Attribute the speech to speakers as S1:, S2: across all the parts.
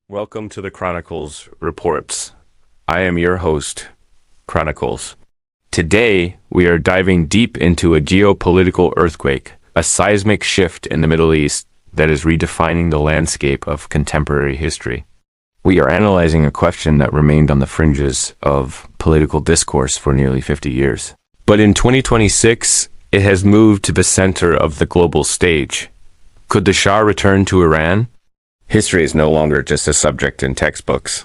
S1: Welcome to the Chronicles Reports. I am your host, Chronicles. Today, we are diving deep into a geopolitical earthquake, a seismic shift in the Middle East that is redefining the landscape of contemporary history. We are analyzing a question that remained on the fringes of political discourse for nearly 50 years. But in 2026, it has moved to the center of the global stage. Could the Shah return to Iran? History is no longer just a subject in textbooks.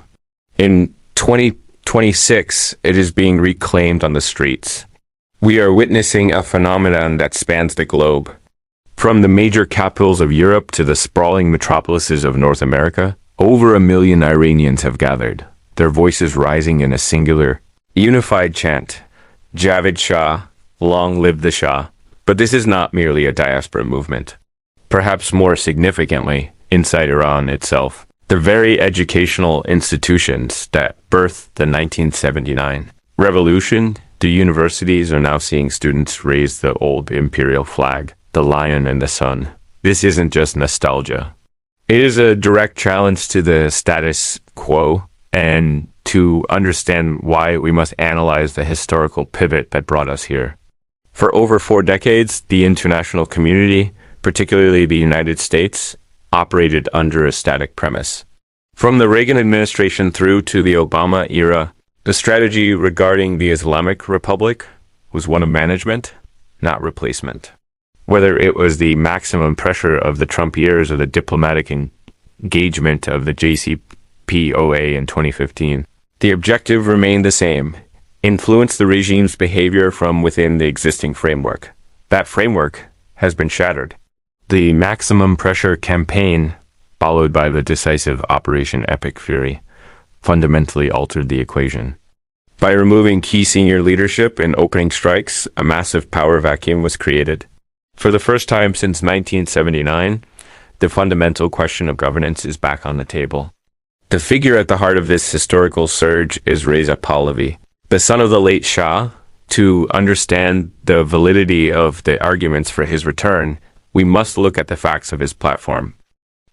S1: In 2026, it is being reclaimed on the streets. We are witnessing a phenomenon that spans the globe. From the major capitals of Europe to the sprawling metropolises of North America, over 1 million Iranians have gathered, their voices rising in a singular, unified chant. Javid Shah, long live the Shah. But this is not merely a diaspora movement. Perhaps more significantly, inside Iran itself, the very educational institutions that birthed the 1979 revolution, the universities are now seeing students raise the old imperial flag, the lion and the sun. This isn't just nostalgia. It is a direct challenge to the status quo and to understand why we must analyze the historical pivot that brought us here. For over 4 decades, the international community, particularly the United States, operated under a static premise. From the Reagan administration through to the Obama era, the strategy regarding the Islamic Republic was one of management, not replacement. Whether it was the maximum pressure of the Trump years or the diplomatic engagement of the JCPOA in 2015, the objective remained the same: influence the regime's behavior from within the existing framework. That framework has been shattered. The maximum pressure campaign, followed by the decisive Operation Epic Fury, fundamentally altered the equation. By removing key senior leadership and opening strikes, a massive power vacuum was created. For the first time since 1979, the fundamental question of governance is back on the table. The figure at the heart of this historical surge is Reza Pahlavi, the son of the late Shah. To understand the validity of the arguments for his return, we must look at the facts of his platform.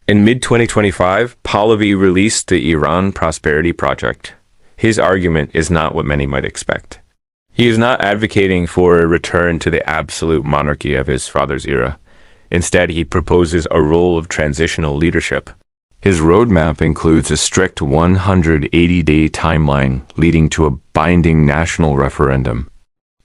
S1: In mid-2025, Pahlavi released the Iran Prosperity Project. His argument is not what many might expect. He is not advocating for a return to the absolute monarchy of his father's era. Instead, he proposes a role of transitional leadership. His roadmap includes a strict 180-day timeline leading to a binding national referendum.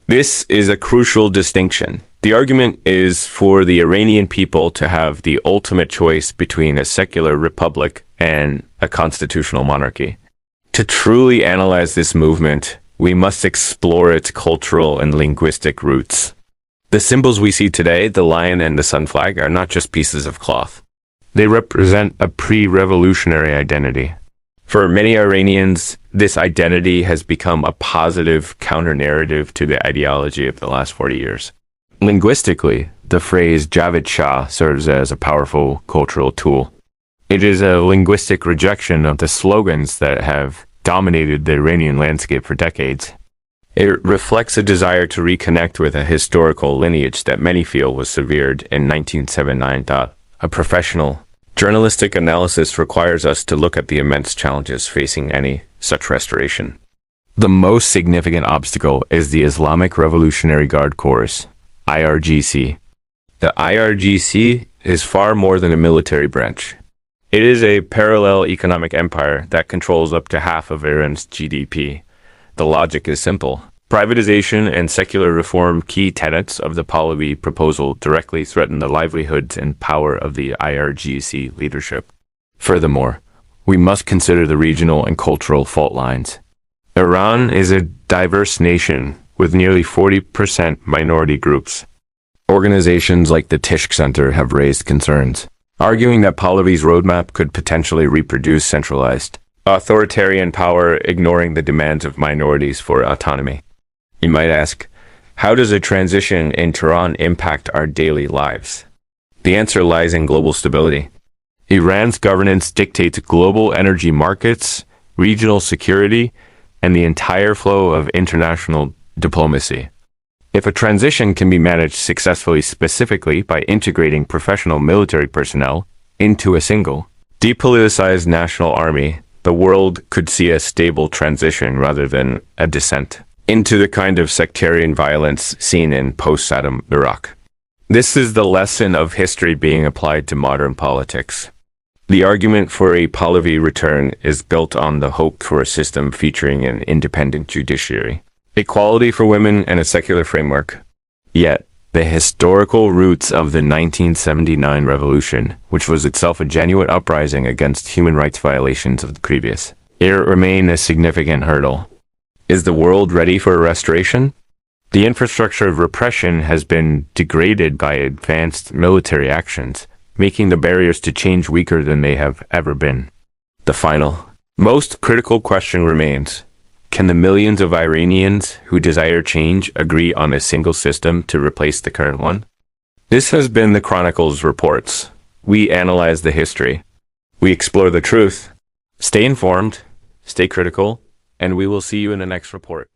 S1: This is a crucial distinction. The argument is for the Iranian people to have the ultimate choice between a secular republic and a constitutional monarchy. To truly analyze this movement, we must explore its cultural and linguistic roots. The symbols we see today, the lion and the sun flag, are not just pieces of cloth. They represent a pre-revolutionary identity. For many Iranians, this identity has become a positive counter-narrative to the ideology of the last 40 years. Linguistically, the phrase Javid Shah serves as a powerful cultural tool. It is a linguistic rejection of the slogans that have dominated the Iranian landscape for decades. It reflects a desire to reconnect with a historical lineage that many feel was severed in 1979. A professional journalistic analysis requires us to look at the immense challenges facing any such restoration. The most significant obstacle is the Islamic Revolutionary Guard Corps, IRGC. The IRGC is far more than a military branch. It is a parallel economic empire that controls up to half of Iran's GDP. The logic is simple. Privatization and secular reform, key tenets of the Pahlavi proposal, directly threaten the livelihoods and power of the IRGC leadership. Furthermore, we must consider the regional and cultural fault lines. Iran is a diverse nation with nearly 40% minority groups. Organizations like the Tishk Center have raised concerns, arguing that Pahlavi's roadmap could potentially reproduce centralized, authoritarian power, ignoring the demands of minorities for autonomy. You might ask, how does a transition in Tehran impact our daily lives? The answer lies in global stability. Iran's governance dictates global energy markets, regional security, and the entire flow of international diplomacy. If a transition can be managed successfully, specifically by integrating professional military personnel into a single, Depoliticized national army, the world could see a stable transition rather than a descent into the kind of sectarian violence seen in post-Saddam Iraq. This is the lesson of history being applied to modern politics. The argument for a Pahlavi return is built on the hope for a system featuring an independent judiciary, equality for women, and a secular framework. Yet, the historical roots of the 1979 revolution, which was itself a genuine uprising against human rights violations of the previous era, remain a significant hurdle. Is the world ready for a restoration? The infrastructure of repression has been degraded by advanced military actions, making the barriers to change weaker than they have ever been. The final, most critical question remains: can the millions of Iranians who desire change agree on a single system to replace the current one? This has been the Chronicles Reports. We analyze the history. We explore the truth. Stay informed, stay critical, and we will see you in the next report.